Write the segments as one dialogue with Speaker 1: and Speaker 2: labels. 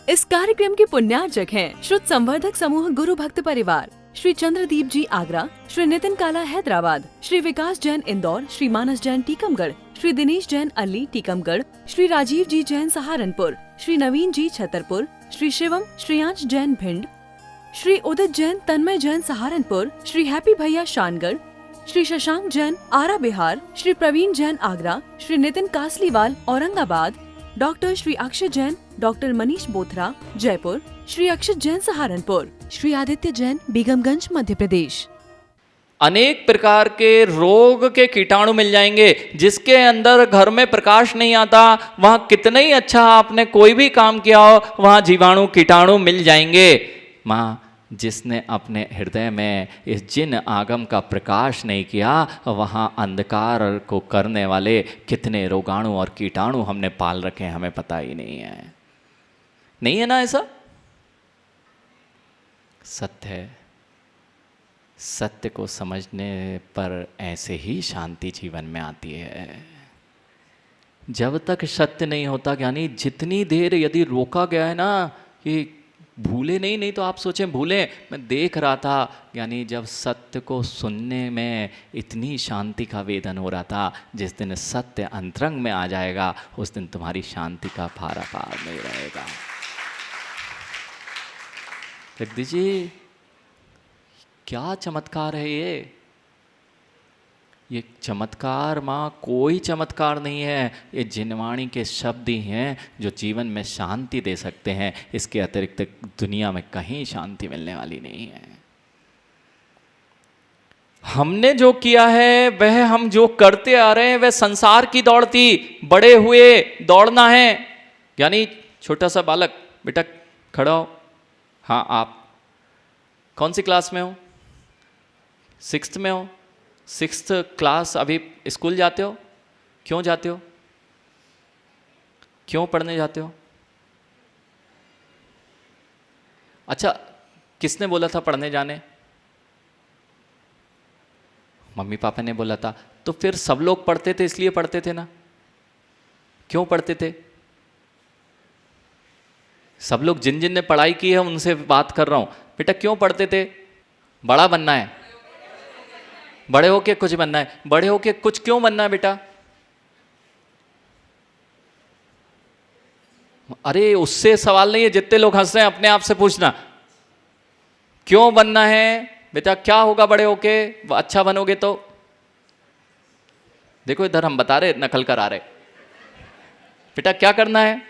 Speaker 1: इस कार्यक्रम के पुण्यार्चक हैं श्रुत संवर्धक समूह गुरु भक्त परिवार, श्री चंद्रदीप जी आगरा, श्री नितिन काला हैदराबाद, श्री विकास जैन इंदौर, श्री मानस जैन टीकमगढ़, श्री दिनेश जैन अल्ली टीकमगढ़, श्री राजीव जी जैन सहारनपुर, श्री नवीन जी छतरपुर, श्री शिवम श्रेयांश जैन भिंड, श्री उदित जैन तन्मय जैन सहारनपुर, श्री हैप्पी भैया शानगढ़, श्री शशांक जैन आरा बिहार, श्री प्रवीण जैन आगरा, श्री नितिन कासलीवाल औरंगाबाद, डॉक्टर श्री अक्षय जैन, डॉक्टर मनीष बोथरा जयपुर, श्री अक्षय जैन सहारनपुर, श्री आदित्य जैन बेगमगंज मध्य प्रदेश।
Speaker 2: अनेक प्रकार के रोग के कीटाणु मिल जाएंगे। जिसके अंदर घर में प्रकाश नहीं आता, वहां कितना ही अच्छा आपने कोई भी काम किया हो, वहां जीवाणु कीटाणु मिल जाएंगे। माँ, जिसने अपने हृदय में इस जिन आगम का प्रकाश नहीं किया, वहाँ अंधकार को करने वाले कितने रोगाणु और कीटाणु हमने पाल रखे हैं, हमें पता ही नहीं है। नहीं है ना ऐसा? सत्य है। सत्य को समझने पर ऐसे ही शांति जीवन में आती है। जब तक सत्य नहीं होता, यानी जितनी देर यदि रोका गया है ना, ये भूले नहीं तो आप सोचें भूलें। मैं देख रहा था, यानी जब सत्य को सुनने में इतनी शांति का वेदन हो रहा था, जिस दिन सत्य अंतरंग में आ जाएगा, उस दिन तुम्हारी शांति का पारा पार नहीं रहेगा। जगदीश जी, क्या चमत्कार है ये चमत्कार माँ कोई चमत्कार नहीं है। ये जिनवाणी के शब्द ही हैं जो जीवन में शांति दे सकते हैं। इसके अतिरिक्त दुनिया में कहीं शांति मिलने वाली नहीं है। हमने जो किया है, वह हम जो करते आ रहे हैं, वह संसार की दौड़ थी। बड़े हुए दौड़ना है, यानी छोटा सा बालक, बेटा खड़ा हो। हाँ, आप कौन सी क्लास में हो? 6th में हो? 6th क्लास, अभी स्कूल जाते हो? क्यों जाते हो? क्यों पढ़ने जाते हो? अच्छा, किसने बोला था पढ़ने जाने? मम्मी पापा ने बोला था। तो फिर सब लोग पढ़ते थे इसलिए पढ़ते थे ना? क्यों पढ़ते थे? सब लोग जिन जिन ने पढ़ाई की है उनसे बात कर रहा हूं। बेटा क्यों पढ़ते थे? बड़ा बनना है, बड़े होके कुछ बनना है। बड़े होके कुछ क्यों बनना है बेटा? अरे उससे सवाल नहीं है, जितने लोग हंस रहे हैं अपने आप से पूछना, क्यों बनना है बेटा? क्या होगा बड़े होके? अच्छा बनोगे तो? देखो इधर हम बता रहे, नकल करा रहे। बेटा क्या करना है?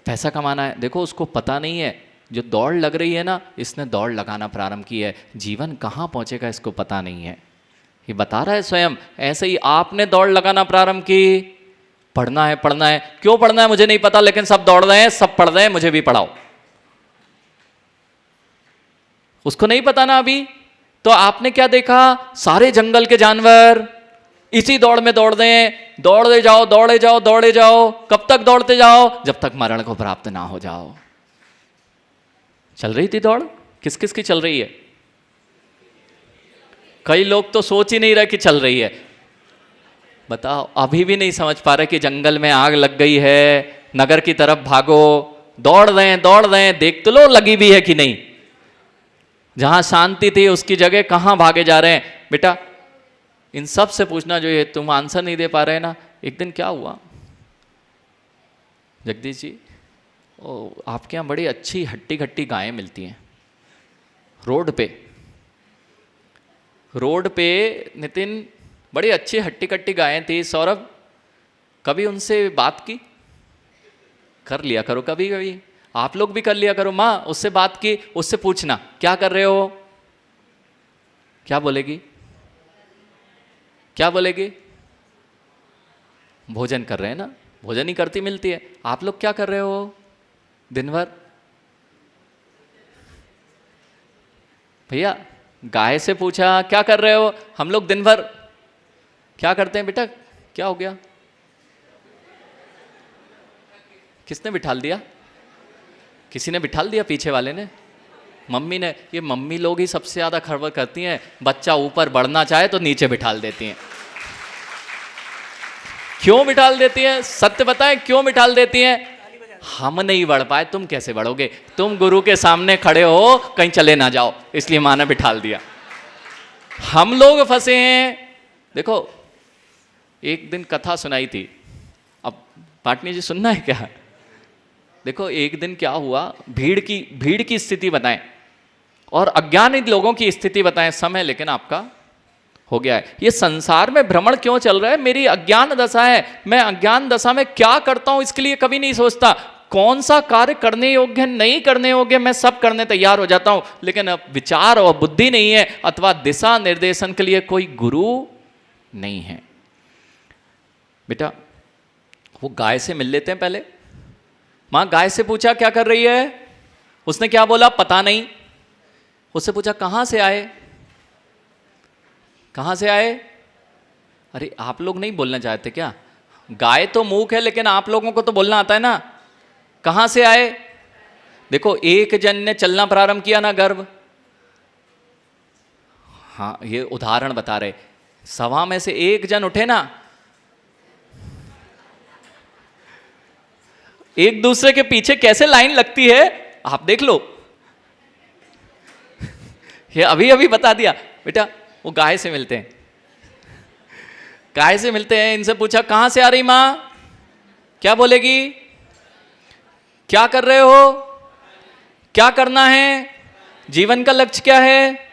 Speaker 2: पैसा कमाना है। देखो उसको पता नहीं है, जो दौड़ लग रही है ना, इसने दौड़ लगाना प्रारंभ की है। जीवन कहाँ पहुंचेगा इसको पता नहीं है, ये बता रहा है स्वयं। ऐसे ही आपने दौड़ लगाना प्रारंभ की, पढ़ना है पढ़ना है। क्यों पढ़ना है मुझे नहीं पता, लेकिन सब दौड़ रहे हैं, सब पढ़ रहे हैं, मुझे भी पढ़ाओ। उसको नहीं पता ना अभी। तो आपने क्या देखा? सारे जंगल के जानवर इसी दौड़ में दौड़ रहे हैं। दौड़े जाओ दौड़े जाओ दौड़े जाओ। कब तक दौड़ते जाओ? जब तक मरण को प्राप्त ना हो जाओ। चल रही थी दौड़, किस किस की चल रही है? कई लोग तो सोच ही नहीं रहे कि चल रही है। बताओ, अभी भी नहीं समझ पा रहे कि जंगल में आग लग गई है, नगर की तरफ भागो। दौड़ रहे हैं, देख तो लो लगी भी है कि नहीं। जहां शांति थी उसकी जगह कहां भागे जा रहे हैं। बेटा इन सब से पूछना, जो ये तुम आंसर नहीं दे पा रहे ना, एक दिन क्या हुआ जगदीश जी, आपके यहाँ बड़ी अच्छी हट्टी खट्टी गायें मिलती हैं रोड पे नितिन, बड़ी अच्छी हट्टी कट्टी गायें थी। सौरभ, कभी उनसे बात की? कर लिया करो कभी कभी, आप लोग भी कर लिया करो। माँ उससे बात की, उससे पूछना क्या कर रहे हो, क्या बोलेगी? क्या बोलेगी? भोजन कर रहे हैं ना, भोजन ही करती मिलती है। आप लोग क्या कर रहे हो दिन भर? भैया गाय से पूछा क्या कर रहे हो? हम लोग दिन भर क्या करते हैं बेटा? क्या हो गया? किसने बिठाल दिया? किसी ने बिठाल दिया, पीछे वाले ने, मम्मी ने। ये मम्मी लोग ही सबसे ज्यादा खड़बड़ करती हैं। बच्चा ऊपर बढ़ना चाहे तो नीचे बिठाल देती हैं। क्यों बिठाल देती हैं? सत्य बताएं, क्यों बिठाल देती हैं? हम नहीं बढ़ पाए, तुम कैसे बढ़ोगे? तुम गुरु के सामने खड़े हो, कहीं चले ना जाओ, इसलिए माँ ने बिठाल दिया। हम लोग फंसे हैं। देखो, एक दिन कथा सुनाई थी, अब पाटनी जी सुनना है क्या? देखो, एक दिन क्या हुआ, भीड़ की स्थिति बताएं और अज्ञानित लोगों की स्थिति बताएं। समय लेकिन आपका हो गया है। ये संसार में भ्रमण क्यों चल रहा है? मेरी अज्ञान दशा है। मैं अज्ञान दशा में क्या करता हूं, इसके लिए कभी नहीं सोचता। कौन सा कार्य करने योग्य, नहीं करने योग्य, मैं सब करने तैयार हो जाता हूं, लेकिन अब विचार और बुद्धि नहीं है, अथवा दिशा निर्देशन के लिए कोई गुरु नहीं है। बेटा, वो गाय से मिल लेते हैं पहले। मां, गाय से पूछा क्या कर रही है? उसने क्या बोला? पता नहीं। उससे पूछा कहां से आए? कहां से आए? अरे, आप लोग नहीं बोलना चाहते क्या? गाय तो मूक है, लेकिन आप लोगों को तो बोलना आता है ना। कहां से आए? देखो, एक जन ने चलना प्रारंभ किया ना, गर्भ। हाँ, ये उदाहरण बता रहे। सभा में से एक जन उठे ना, एक दूसरे के पीछे कैसे लाइन लगती है, आप देख लो। ये अभी अभी बता दिया। बेटा, वो गाय से मिलते हैं, गाय से मिलते हैं। इनसे पूछा कहां से आ रही मां? क्या बोलेगी? क्या कर रहे हो? क्या करना है? जीवन का लक्ष्य क्या है?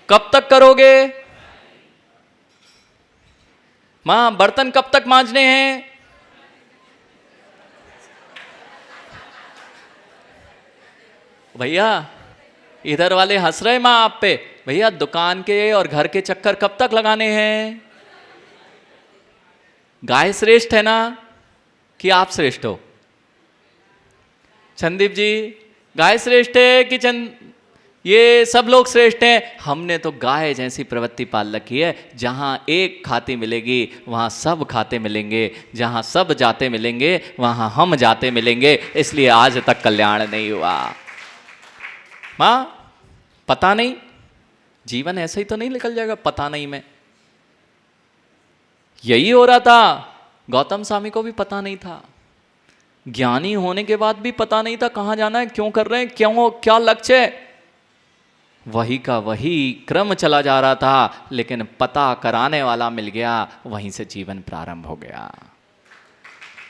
Speaker 2: कब तक करोगे? मां, बर्तन कब तक मांजने हैं? भैया, इधर वाले हंस रहे मां आप पे। भैया, दुकान के और घर के चक्कर कब तक लगाने हैं? गाय श्रेष्ठ है ना कि आप श्रेष्ठ हो? चंदीप जी, गाय श्रेष्ठ है कि ये सब लोग श्रेष्ठ हैं? हमने तो गाय जैसी प्रवृत्ति पाल रखी है। जहां एक खाते मिलेगी वहां सब खाते मिलेंगे, जहां सब जाते मिलेंगे वहां हम जाते मिलेंगे, इसलिए आज तक कल्याण नहीं हुआ। मां, पता नहीं, जीवन ऐसे ही तो नहीं निकल जाएगा पता नहीं में। यही हो रहा था, गौतम स्वामी को भी पता नहीं था। ज्ञानी होने के बाद भी पता नहीं था कहां जाना है, क्यों कर रहे हैं, क्यों, क्या लक्ष्य है। वही का वही क्रम चला जा रहा था, लेकिन पता कराने वाला मिल गया, वहीं से जीवन प्रारंभ हो गया।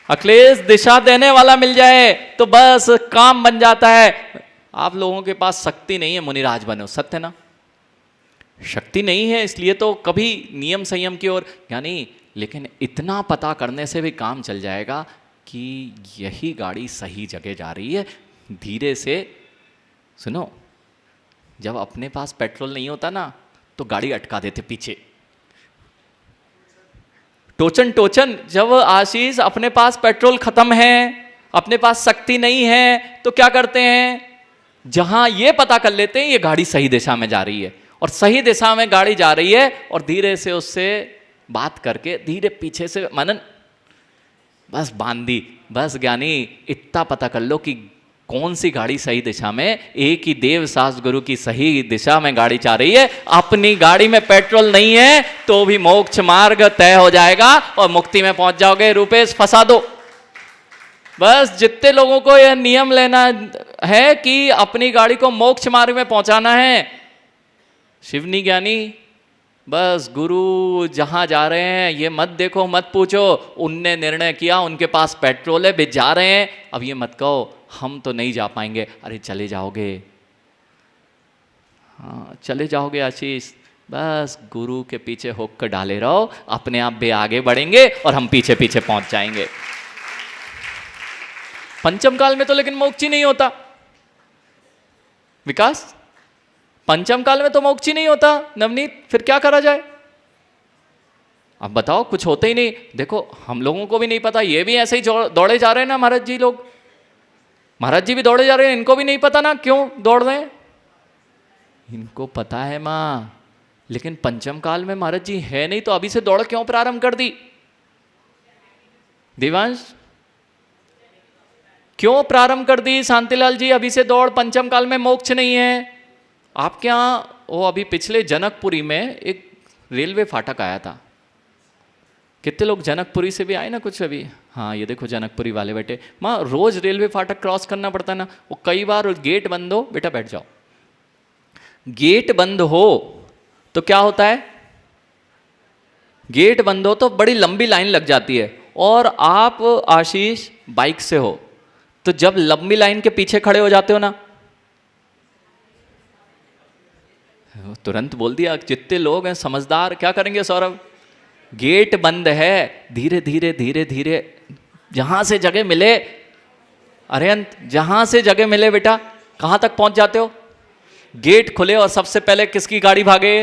Speaker 2: अखिलेश दिशा देने वाला मिल जाए तो बस काम बन जाता है। आप लोगों के पास शक्ति नहीं है, मुनिराज बनो, सत्य ना? शक्ति नहीं है, इसलिए तो कभी नियम संयम की ओर यानी, लेकिन इतना पता करने से भी काम चल जाएगा कि यही गाड़ी सही जगह जा रही है। धीरे से सुनो, जब अपने पास पेट्रोल नहीं होता ना तो गाड़ी अटका देते पीछे। टोचन टोचन, जब आशीष अपने पास पेट्रोल खत्म है, अपने पास शक्ति नहीं है, तो क्या करते हैं? जहां ये पता कर लेते हैं ये गाड़ी सही दिशा में जा रही है, और सही दिशा में गाड़ी जा रही है, और धीरे से उससे बात करके धीरे पीछे से मनन बस बांध दी। बस ज्ञानी, इतना पता कर लो कि कौन सी गाड़ी सही दिशा में, एक ही देव शास्त्र गुरु की सही दिशा में गाड़ी जा रही है। अपनी गाड़ी में पेट्रोल नहीं है तो भी मोक्ष मार्ग तय हो जाएगा और मुक्ति में पहुंच जाओगे। रुपेश, फंसा दो। बस जितने लोगों को यह नियम लेना है कि अपनी गाड़ी को मोक्ष मार्ग में पहुंचाना है, शिवनी ज्ञानी, बस गुरु जहां जा रहे हैं ये मत देखो, मत पूछो। उनने निर्णय किया, उनके पास पेट्रोल है, वे जा रहे हैं, अब ये मत कहो हम तो नहीं जा पाएंगे। अरे चले जाओगे, हाँ चले जाओगे आशीष। बस गुरु के पीछे होकर डाले रहो, अपने आप भी आगे बढ़ेंगे और हम पीछे पीछे पहुंच जाएंगे। पंचम काल में तो लेकिन मोक्ष ही नहीं होता विकास, पंचम काल में तो मोक्ष ही नहीं होता। नवनीत, फिर क्या करा जाए? अब बताओ, कुछ होते ही नहीं। देखो, हम लोगों को भी नहीं पता, ये भी ऐसे ही दौड़े जा रहे हैं ना महाराज जी लोग। महाराज जी भी दौड़े जा रहे हैं, इनको भी नहीं पता ना क्यों दौड़ रहे हैं। इनको पता है मां, लेकिन पंचम काल में महाराज जी है नहीं, तो अभी से दौड़ क्यों प्रारंभ कर दी? देवांश, क्यों प्रारंभ कर दी? शांतिलाल जी, अभी से दौड़, पंचम काल में मोक्ष नहीं है। आपके यहाँ वो अभी पिछले जनकपुरी में एक रेलवे फाटक आया था। कितने लोग जनकपुरी से भी आए ना कुछ अभी? हाँ ये देखो जनकपुरी वाले बैठे। माँ रोज रेलवे फाटक क्रॉस करना पड़ता है ना, वो कई बार गेट बंद हो, बेटा बैठ जाओ, गेट बंद हो तो क्या होता है, गेट बंद हो तो बड़ी लंबी लाइन लग जाती है। और आप आशीष बाइक से हो तो जब लंबी लाइन के पीछे खड़े हो जाते हो ना, तुरंत बोल दिया, जितने लोग हैं समझदार क्या करेंगे सौरभ, गेट बंद है, धीरे धीरे धीरे धीरे जहां से जगह मिले, अरिहंत जहां से जगह मिले बेटा, कहां तक पहुंच जाते हो, गेट खुले और सबसे पहले किसकी गाड़ी भागे,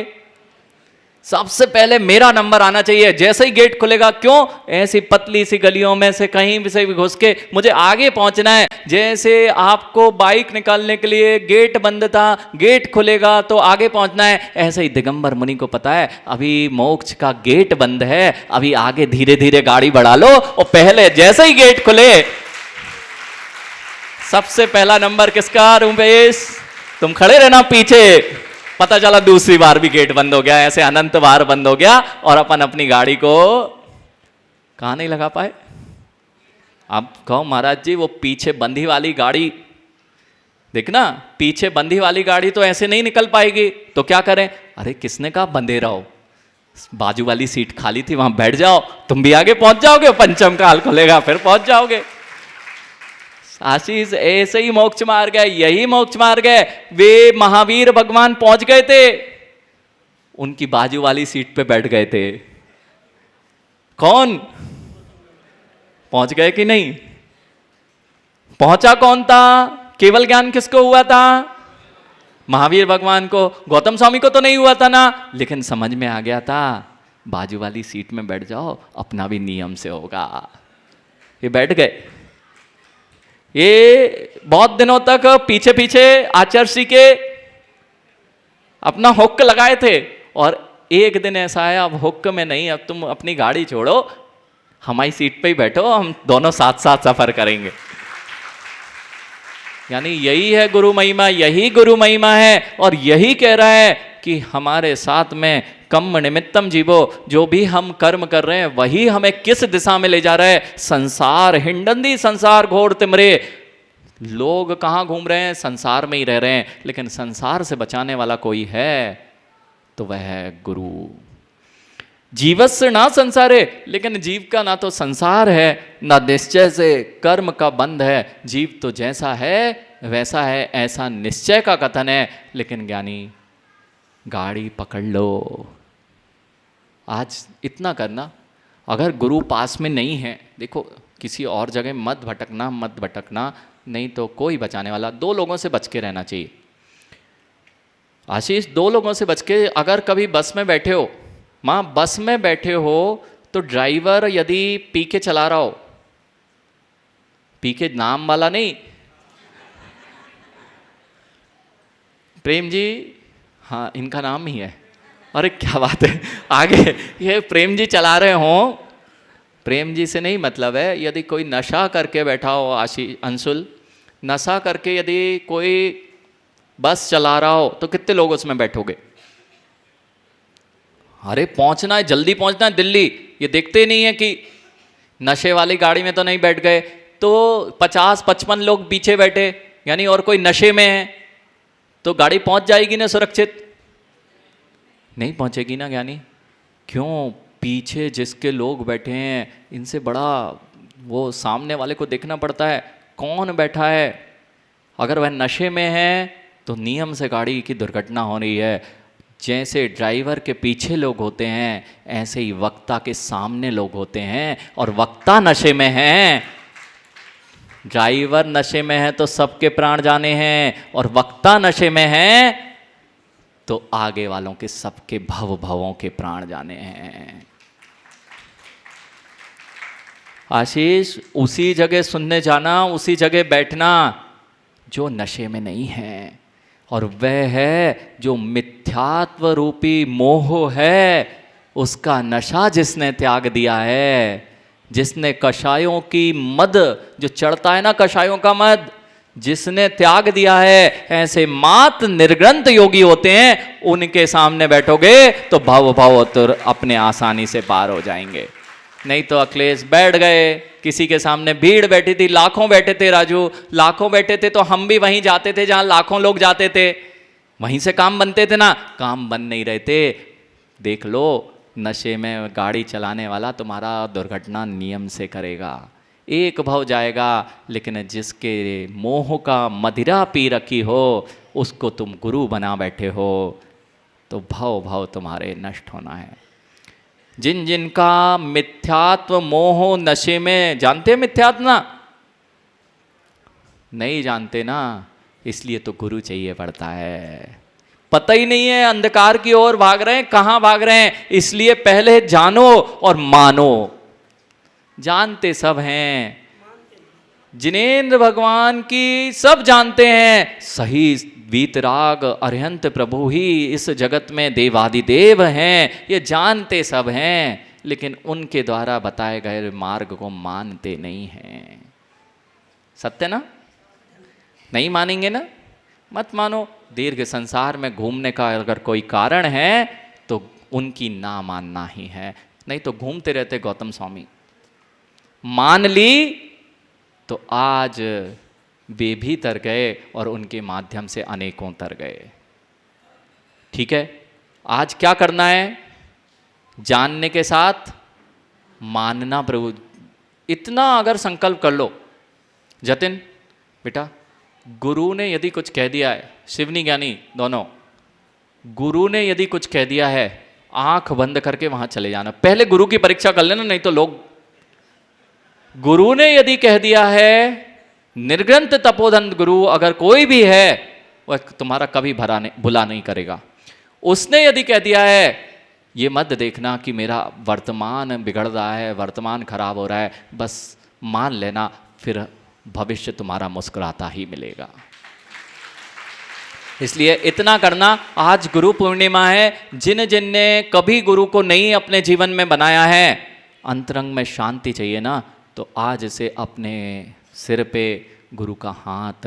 Speaker 2: सबसे पहले मेरा नंबर आना चाहिए जैसे ही गेट खुलेगा। क्यों, ऐसी पतली सी गलियों में से कहीं भी से भी घुस के मुझे आगे पहुंचना है। जैसे आपको बाइक निकालने के लिए गेट बंद था, गेट खुलेगा तो आगे पहुंचना है, ऐसे ही दिगंबर मुनि को पता है अभी मोक्ष का गेट बंद है, अभी आगे धीरे धीरे गाड़ी बढ़ा लो, और पहले जैसे ही गेट खुले सबसे पहला नंबर किसका, रुपेश तुम खड़े रहना पीछे। पता चला दूसरी बार भी गेट बंद हो गया, ऐसे अनंत बार बंद हो गया, और अपन अपनी गाड़ी को कहां नहीं लगा पाए। अब कहो महाराज जी वो पीछे बंधी वाली गाड़ी, देखना पीछे बंधी वाली गाड़ी तो ऐसे नहीं निकल पाएगी, तो क्या करें, अरे किसने कहा बंधे रहो, बाजू वाली सीट खाली थी वहां बैठ जाओ, तुम भी आगे पहुंच जाओगे, पंचम काल खुलेगा फिर पहुंच जाओगे। आशीष ऐसे ही मोक्ष मार्ग है, यही मोक्ष मार्ग है। वे महावीर भगवान पहुंच गए थे, उनकी बाजू वाली सीट पे बैठ गए थे। कौन पहुंच गए कि नहीं, पहुंचा कौन था, केवल ज्ञान किसको हुआ था, महावीर भगवान को, गौतम स्वामी को तो नहीं हुआ था ना, लेकिन समझ में आ गया था बाजू वाली सीट में बैठ जाओ, अपना भी नियम से होगा। ये बैठ गए। ये बहुत दिनों तक पीछे पीछे आचार्य के अपना हुक्क लगाए थे, और एक दिन ऐसा है अब हुक्क में नहीं, अब तुम अपनी गाड़ी छोड़ो, हमारी सीट पे ही बैठो, हम दोनों साथ साथ सफर करेंगे। यानी यही है गुरु महिमा, यही गुरु महिमा है। और यही कह रहा है कि हमारे साथ में कर्म निमित्तम जीवो, जो भी हम कर्म कर रहे हैं वही हमें किस दिशा में ले जा रहा है। संसार हिंडंदी संसार घोर तिमरे, लोग कहाँ घूम रहे हैं, संसार में ही रह रहे हैं, लेकिन संसार से बचाने वाला कोई है तो वह है गुरु। जीवस्य ना संसारे, लेकिन जीव का ना तो संसार है ना निश्चय से कर्म का बंध है, जीव तो जैसा है वैसा है, ऐसा निश्चय का कथन है। लेकिन ज्ञानी गाड़ी पकड़ लो। आज इतना करना, अगर गुरु पास में नहीं है, देखो किसी और जगह मत भटकना, मत भटकना, नहीं तो कोई बचाने वाला। 2 लोगों से बच के रहना चाहिए आशीष, 2 लोगों से बच के। अगर कभी बस में बैठे हो, माँ बस में बैठे हो तो ड्राइवर यदि पी के चला रहा हो, पी के नाम वाला नहीं, प्रेम जी, हाँ इनका नाम ही है, अरे क्या बात है, आगे ये प्रेम जी चला रहे हों, प्रेम जी से नहीं मतलब है, यदि कोई नशा करके बैठा हो, अंशुल नशा करके यदि कोई बस चला रहा हो तो कितने लोग उसमें बैठोगे। अरे पहुंचना है, जल्दी पहुंचना है दिल्ली, ये देखते नहीं है कि नशे वाली गाड़ी में तो नहीं बैठ गए, तो 50-55 लोग पीछे बैठे, यानी और कोई नशे में है तो गाड़ी पहुंच जाएगी ना सुरक्षित, नहीं पहुंचेगी ना ज्ञानी। क्यों, पीछे जिसके लोग बैठे हैं इनसे बड़ा वो सामने वाले को देखना पड़ता है कौन बैठा है। अगर वह नशे में है तो नियम से गाड़ी की दुर्घटना हो रही है। जैसे ड्राइवर के पीछे लोग होते हैं ऐसे ही वक्ता के सामने लोग होते हैं, और वक्ता नशे में है, ड्राइवर नशे में है तो सबके प्राण जाने हैं, और वक्ता नशे में है तो आगे वालों के सबके भवों के प्राण जाने हैं। आशीष उसी जगह सुनने जाना, उसी जगह बैठना जो नशे में नहीं है, और वह है जो मिथ्यात्व रूपी मोह है, उसका नशा जिसने त्याग दिया है, जिसने कषायों की मद जो चढ़ता है ना, कषायों का मद जिसने त्याग दिया है, ऐसे मात निर्ग्रंथ योगी होते हैं, उनके सामने बैठोगे तो भव अपने आसानी से पार हो जाएंगे। नहीं तो अखिलेश बैठ गए, किसी के सामने भीड़ बैठी थी, लाखों बैठे थे राजू, लाखों बैठे थे तो हम भी वहीं जाते थे जहां लाखों लोग जाते थे, वहीं से काम बनते थे ना। काम बन नहीं रहे थे। देख लो, नशे में गाड़ी चलाने वाला तुम्हारा दुर्घटना नियम से करेगा, एक भव जाएगा, लेकिन जिसके मोह का मदिरा पी रखी हो उसको तुम गुरु बना बैठे हो, तो भव भव तुम्हारे नष्ट होना है। जिन जिनका मिथ्यात्व मोह नशे में, जानते हैं मिथ्यात्व ना? नहीं जानते ना, इसलिए तो गुरु चाहिए पड़ता है। पता ही नहीं है, अंधकार की ओर भाग रहे हैं, कहाँ भाग रहे हैं, इसलिए पहले जानो और मानो। जानते सब हैं, जिनेंद्र भगवान की सब जानते हैं, सही वीतराग अरिहंत प्रभु ही इस जगत में देवादिदेव हैं, ये जानते सब हैं, लेकिन उनके द्वारा बताए गए मार्ग को मानते नहीं हैं। सत्य ना? नहीं मानेंगे ना? मत मानो। दीर्घ संसार में घूमने का अगर कोई कारण है तो उनकी ना मानना ही है, नहीं तो घूमते रहते गौतम स्वामी। मान ली तो आज वे भी तर गए और उनके माध्यम से अनेकों तर गए। ठीक है, आज क्या करना है? जानने के साथ मानना। प्रभु इतना अगर संकल्प कर लो, जतिन बेटा, गुरु ने यदि कुछ कह दिया है, शिवनी ज्ञानी दोनों, गुरु ने यदि कुछ कह दिया है, आंख बंद करके वहां चले जाना। पहले गुरु की परीक्षा कर लेना, नहीं तो लोग, गुरु ने यदि कह दिया है, निर्ग्रंथ तपोधन गुरु अगर कोई भी है, वह तुम्हारा कभी भुला नहीं करेगा। उसने यदि कह दिया है, ये मत देखना कि मेरा वर्तमान बिगड़ रहा है, वर्तमान खराब हो रहा है, बस मान लेना, फिर भविष्य तुम्हारा मुस्कुराता ही मिलेगा। इसलिए इतना करना। आज गुरु पूर्णिमा है। जिन जिन ने कभी गुरु को नहीं अपने जीवन में बनाया है, अंतरंग में शांति चाहिए ना, तो आज से अपने सिर पे गुरु का हाथ,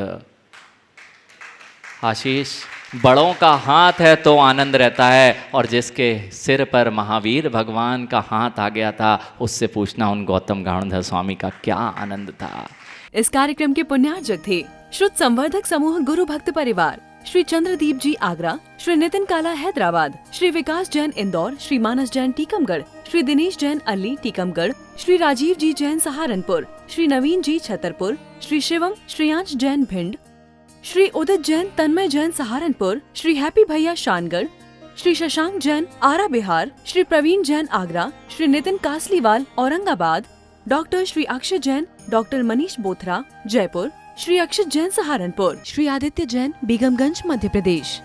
Speaker 2: आशीष, बड़ों का हाथ है तो आनंद रहता है, और जिसके सिर पर महावीर भगवान का हाथ आ गया था, उससे पूछना उन गौतम गाणधर स्वामी का क्या आनंद था।
Speaker 1: इस कार्यक्रम के पुण्यार्जक थे श्रुत संवर्धक समूह गुरु भक्त परिवार, श्री चंद्रदीप जी आगरा, श्री नितिन काला हैदराबाद, श्री विकास जैन इंदौर, श्री मानस जैन टीकमगढ़, श्री दिनेश जैन अल्ली टीकमगढ़, श्री राजीव जी जैन सहारनपुर, श्री नवीन जी छतरपुर, श्री शिवम श्रेयांश जैन भिंड, श्री उदित जैन तन्मय जैन सहारनपुर, श्री हैप्पी भैया शानगढ़, श्री शशांक जैन आरा बिहार, श्री प्रवीण जैन आगरा, श्री नितिन कासलीवाल औरंगाबाद, डॉक्टर श्री अक्षय जैन, डॉक्टर मनीष बोथरा जयपुर, श्री अक्षत जैन सहारनपुर, श्री आदित्य जैन बेगमगंज मध्य प्रदेश।